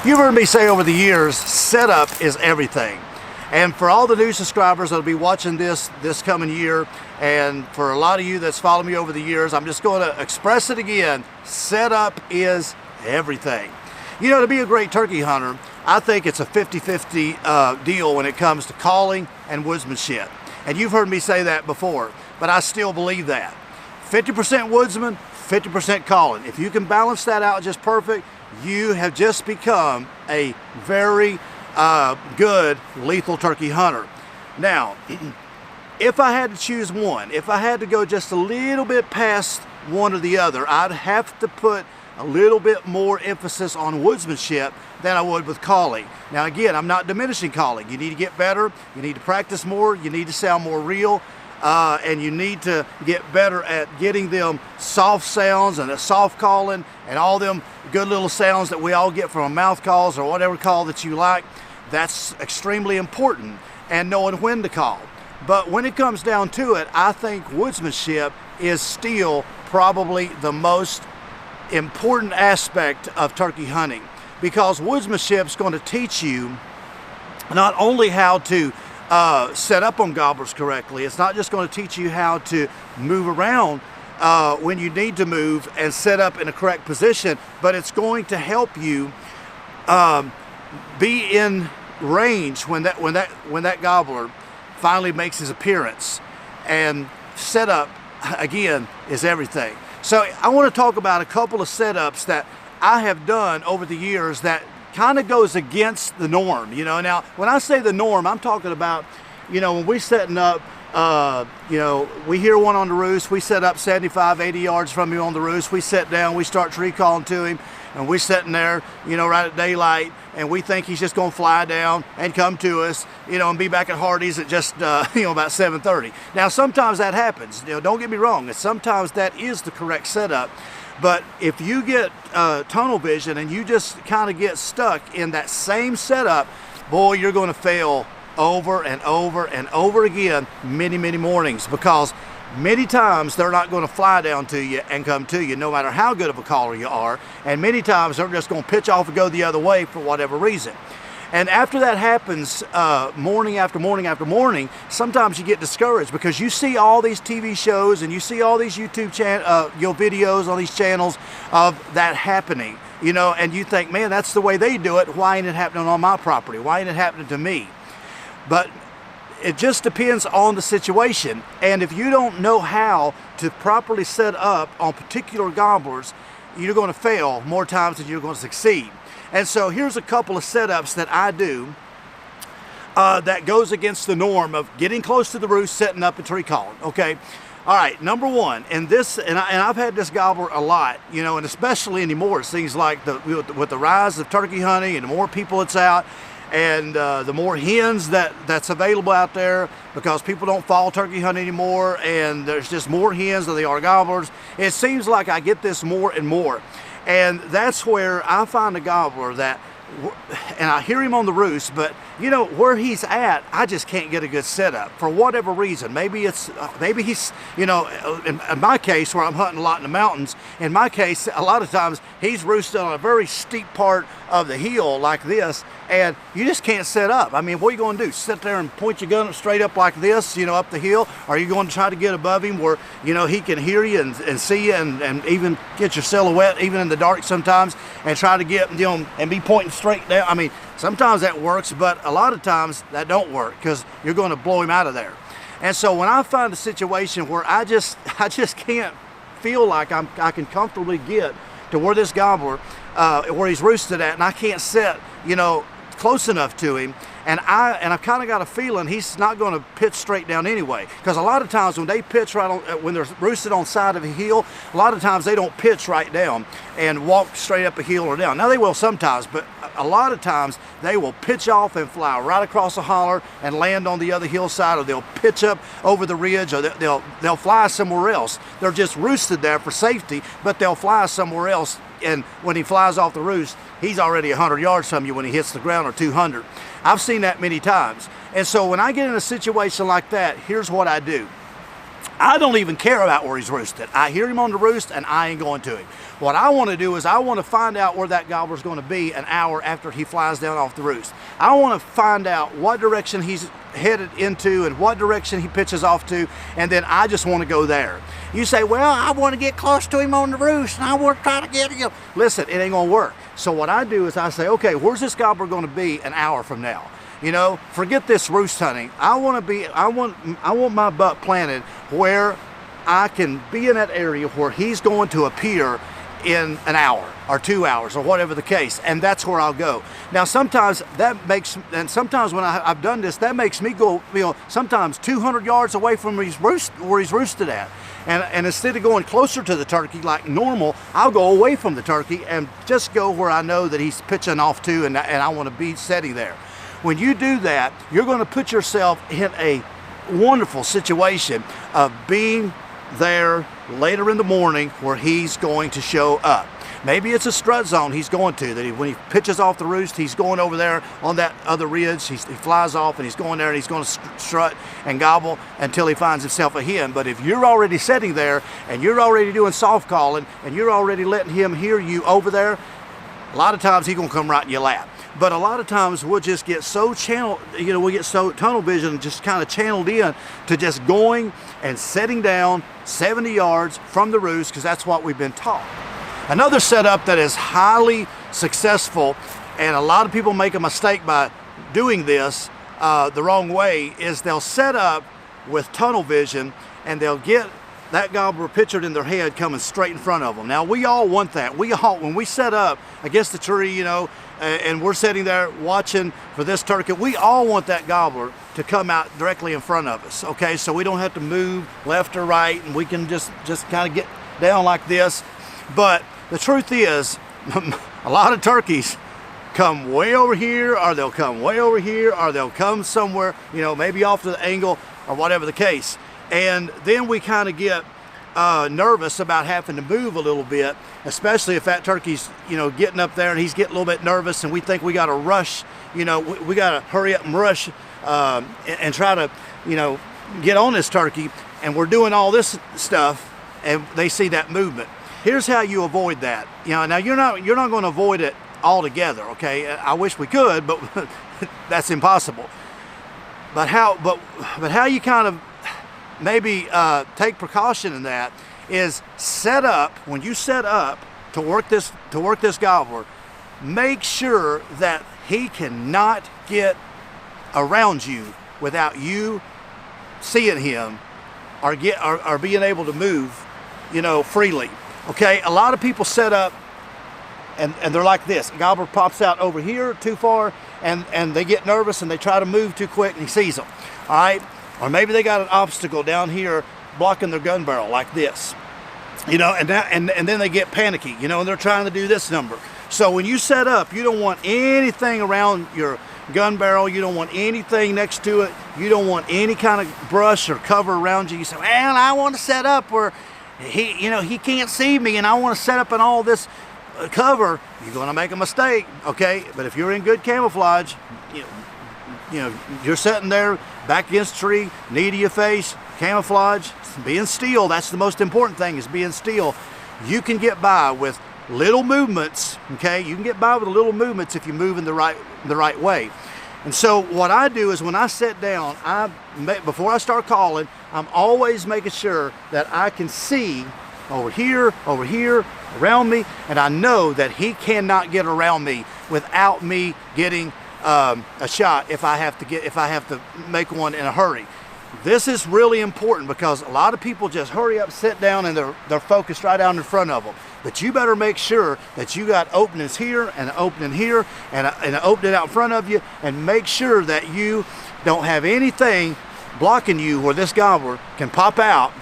You've heard me say over the years, setup is everything. And for all the new subscribers that'll be watching this coming year, and for a lot of you that's followed me over the years, I'm just going to express it again. Setup is everything. You know, to be a great turkey hunter, I think it's a 50-50 deal when it comes to calling and woodsmanship. And you've heard me say that before, but I still believe that. 50% woodsman, 50% calling. If you can balance that out just perfect, you have just become a very good lethal turkey hunter. Now, if I had to choose one, if I had to go just a little bit past one or the other, I'd have to put a little bit more emphasis on woodsmanship than I would with calling. Now again, I'm not diminishing calling. You need to get better, you need to practice more, you need to sound more real, and you need to get better at getting them soft sounds and a soft calling and all them good little sounds that we all get from mouth calls or whatever call that you like. That's extremely important, and knowing when to call. But when it comes down to it, I think woodsmanship is still probably the most important aspect of turkey hunting, because woodsmanship is going to teach you not only how to set up on gobblers correctly, it's not just going to teach you how to move around when you need to move and set up in a correct position, but it's going to help you be in range when that gobbler finally makes his appearance. And setup again is everything. So I want to talk about a couple of setups that I have done over the years that kind of goes against the norm. You know, now when I say the norm, I'm talking about, you know, when we're setting up, you know, we hear one on the roost, we set up 75, 80 yards from him on the roost, we sit down, we start tree calling to him, and we're sitting there, you know, right at daylight, and we think he's just going to fly down and come to us, you know, and be back at Hardee's at just, you know, about 7:30. Now, sometimes that happens. You know, don't get me wrong. Sometimes that is the correct setup. But if you get tunnel vision and you just kind of get stuck in that same setup, boy, you're going to fail over and over and over again many, many mornings, because many times they're not going to fly down to you and come to you no matter how good of a caller you are, and many times they're just going to pitch off and go the other way for whatever reason. And after that happens morning after morning after morning, sometimes you get discouraged because you see all these TV shows and you see all these YouTube videos on these channels of that happening, you know, and you think, man, that's the way they do it. Why ain't it happening on my property? Why ain't it happening to me? But it just depends on the situation. And if you don't know how to properly set up on particular gobblers, you're going to fail more times than you're going to succeed. And so here's a couple of setups that I do that goes against the norm of getting close to the roost, setting up and tree calling. Okay. All right. Number one, and I've had this gobbler a lot, you know, and especially anymore, it seems like with the rise of turkey hunting and the more people it's out, and the more hens that's available out there, because people don't fall turkey hunt anymore, and there's just more hens than there are gobblers. It seems like I get this more and more. And that's where I find a gobbler that, and I hear him on the roost, but you know, where he's at, I just can't get a good setup for whatever reason. Maybe he's, you know, in my case, where I'm hunting a lot in the mountains, in my case, a lot of times he's roosted on a very steep part of the hill like this, and you just can't set up. I mean, what are you going to do? Sit there and point your gun straight up like this, you know, up the hill? Or are you going to try to get above him where, you know, he can hear you and see you and even get your silhouette, even in the dark sometimes, and try to get, you know, and be pointing straight down? I mean, sometimes that works, but a lot of times that don't work, because you're going to blow him out of there. And so when I find a situation where I just can't feel like I can comfortably get to where this gobbler, where he's roosted at, and I can't set, you know, close enough to him, and I've kind of got a feeling he's not going to pitch straight down anyway, because a lot of times when they pitch right on, when they're roosted on side of a hill, a lot of times they don't pitch right down and walk straight up a hill or down. Now they will sometimes, but a lot of times they will pitch off and fly right across a holler and land on the other hillside, or they'll pitch up over the ridge, or they'll fly somewhere else. They're just roosted there for safety, but they'll fly somewhere else, and when he flies off the roost, he's already 100 yards from you when he hits the ground, or 200. I've seen that many times. And so when I get in a situation like that, here's what I do. I don't even care about where he's roosted. I hear him on the roost and I ain't going to him. What I want to do is I want to find out where that gobbler's going to be an hour after he flies down off the roost. I want to find out what direction he's headed into and what direction he pitches off to, and then I just want to go there. You say, well, I want to get close to him on the roost and I want to try to get him. Listen, it ain't going to work. So what I do is I say, okay, where's this gobbler going to be an hour from now? You know, forget this roost hunting. I want my buck planted where I can be in that area where he's going to appear in an hour or 2 hours or whatever the case, and that's where I'll go. Now sometimes sometimes when I've done this, that makes me go, you know, sometimes 200 yards away from where he's roosted at. And instead of going closer to the turkey like normal, I'll go away from the turkey and just go where I know that he's pitching off to, and I want to be setting there. When you do that, you're going to put yourself in a wonderful situation of being there later in the morning where he's going to show up. Maybe it's a strut zone he's going to, that when he pitches off the roost, he's going over there on that other ridge. He flies off and he's going there and he's going to strut and gobble until he finds himself a hen. But if you're already sitting there and you're already doing soft calling and you're already letting him hear you over there, a lot of times he's going to come right in your lap. But a lot of times we'll just get so channeled, you know, we get so tunnel vision just kind of channeled in to just going and setting down 70 yards from the roost, because that's what we've been taught. Another setup that is highly successful, and a lot of people make a mistake by doing this the wrong way, is they'll set up with tunnel vision and they'll get that gobbler pictured in their head coming straight in front of them. Now we all want that. We all, when we set up against the tree, you know, and we're sitting there watching for this turkey, we all want that gobbler to come out directly in front of us, okay? So we don't have to move left or right, and we can just kind of get down like this. But the truth is, a lot of turkeys come way over here, or they'll come way over here, or they'll come somewhere, you know, maybe off to the angle or whatever the case. And then we kind of get nervous about having to move a little bit, especially if that turkey's, you know, getting up there and he's getting a little bit nervous, and we think we got to rush, you know, we got to hurry up and rush and try to, you know, get on this turkey, and we're doing all this stuff, and they see that movement. Here's how you avoid that. You know, now you're not going to avoid it altogether, okay? I wish we could, but that's impossible. But how you kind of maybe take precaution in that is set up, when you set up to work this gobbler, make sure that he cannot get around you without you seeing him or being able to move, you know, freely. Okay, a lot of people set up and they're like this. A gobbler pops out over here too far, and they get nervous and they try to move too quick and he sees them. All right, or maybe they got an obstacle down here blocking their gun barrel like this, you know, and then they get panicky, you know, and they're trying to do this number. So when you set up, you don't want anything around your gun barrel. You don't want anything next to it. You don't want any kind of brush or cover around you. You say, well, I want to set up where he can't see me, and I want to set up in all this cover. You're going to make a mistake, okay? But if you're in good camouflage, you know, you're sitting there back against a tree, knee to your face, camouflage, being still. That's the most important thing, is being still. You can get by with little movements, okay? You can get by with little movements if you move in the right way. And so what I do is when I sit down, before I start calling, I'm always making sure that I can see over here, around me, and I know that he cannot get around me without me getting a shot if I have to make one in a hurry. This is really important because a lot of people just hurry up, sit down, and they're focused right out in front of them. But you better make sure that you got openings here and an opening here and an opening out in front of you, and make sure that you don't have anything blocking you where this gobbler can pop out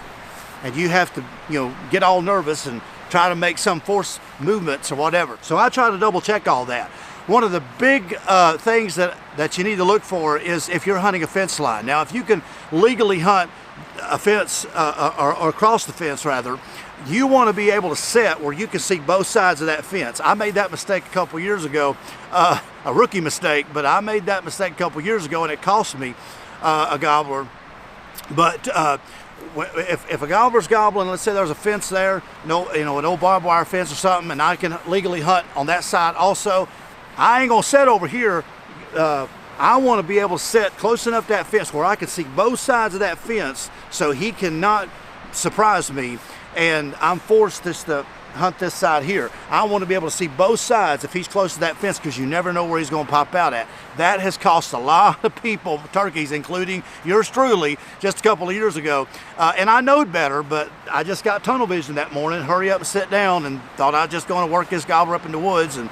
and you have to, you know, get all nervous and try to make some force movements or whatever. So I try to double check all that. One of the big things that you need to look for is if you're hunting a fence line. Now, if you can legally hunt a fence or across the fence rather, you want to be able to set where you can see both sides of that fence. I made that mistake a couple years ago, a rookie mistake, but I made that mistake a couple years ago and it cost me a gobbler. But if a gobbler's gobbling, let's say there's a fence there, no, you know, an old barbed wire fence or something, and I can legally hunt on that side also, I ain't gonna set over here. I want to be able to set close enough to that fence where I can see both sides of that fence, so he cannot surprise me, and I'm forced just to hunt this side here. I want to be able to see both sides if he's close to that fence, because you never know where he's going to pop out at. That has cost a lot of people turkeys, including yours truly, just a couple of years ago. And I knowed better, but I just got tunnel vision that morning, hurry up and sit down, and thought I was just going to work this gobbler up in the woods. And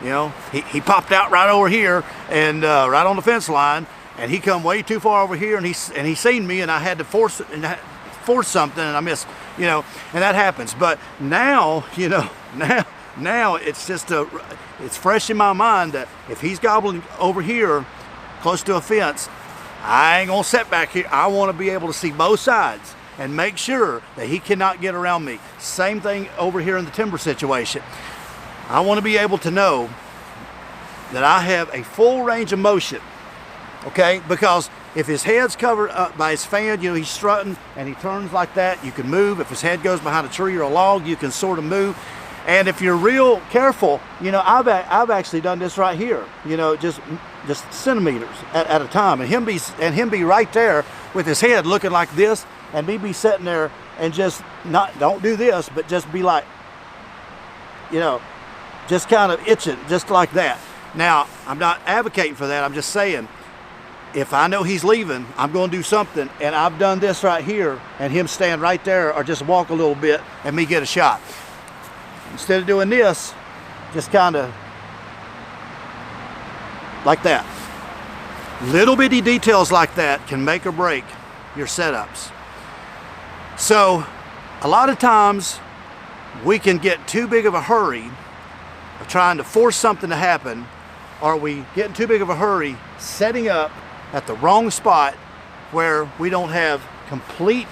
you know, he popped out right over here, and right on the fence line, and he come way too far over here, and he seen me, and I had to force something, and I missed, you know, and that happens. But now, you know, now it's just it's fresh in my mind that if he's gobbling over here close to a fence, I ain't gonna sit back here. I want to be able to see both sides and make sure that he cannot get around me. Same thing over here in the timber situation. I want to be able to know that I have a full range of motion, okay? Because if his head's covered up by his fan, you know, he's strutting and he turns like that, you can move. If his head goes behind a tree or a log, you can sort of move. And if you're real careful, you know, I've actually done this right here, you know, just centimeters at a time, and him be right there with his head looking like this, and me be sitting there and just don't do this, but just be like, you know, just kind of itching, just like that. Now, I'm not advocating for that. I'm just saying, if I know he's leaving, I'm going to do something, and I've done this right here, and him stand right there, or just walk a little bit, and me get a shot. Instead of doing this, just kind of like that. Little bitty details like that can make or break your setups. So, a lot of times, we can get too big of a hurry of trying to force something to happen, or we get in too big of a hurry setting up at the wrong spot where we don't have complete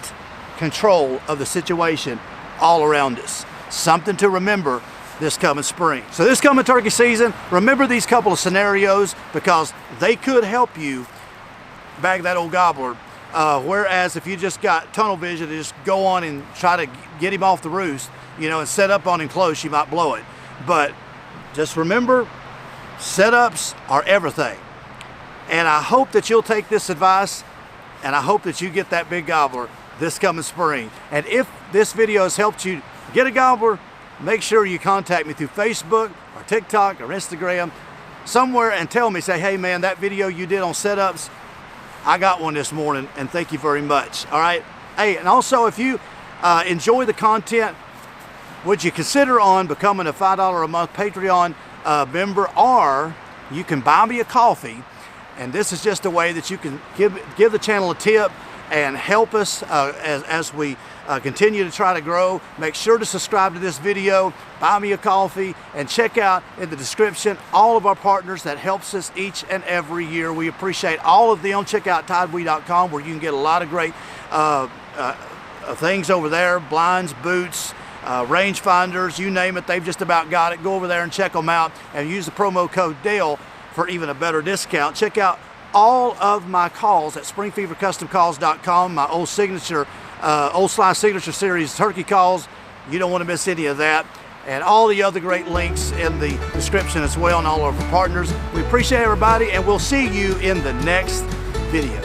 control of the situation all around us. Something to remember this coming spring. So this coming turkey season, remember these couple of scenarios, because they could help you bag that old gobbler. Whereas if you just got tunnel vision to just go on and try to get him off the roost, you know, and set up on him close, you might blow it. But just remember, setups are everything. And I hope that you'll take this advice, and I hope that you get that big gobbler this coming spring. And if this video has helped you get a gobbler, make sure you contact me through Facebook or TikTok or Instagram, somewhere, and tell me, say, hey man, that video you did on setups, I got one this morning, and thank you very much. All right. Hey, and also if you enjoy the content, would you consider on becoming a $5 a month Patreon member, or you can buy me a coffee, and this is just a way that you can give the channel a tip and help us as we continue to try to grow. Make sure to subscribe to this video, buy me a coffee, and check out in the description all of our partners that helps us each and every year. We appreciate all of them. Check out tidewee.com, where you can get a lot of great things over there, blinds, boots, range finders, you name it, they've just about got it. Go over there and check them out, and use the promo code Dale for even a better discount. Check out all of my calls at springfevercustomcalls.com, my old Sly Signature Series turkey calls. You don't want to miss any of that. And all the other great links in the description as well, and all of our partners. We appreciate everybody, and we'll see you in the next video.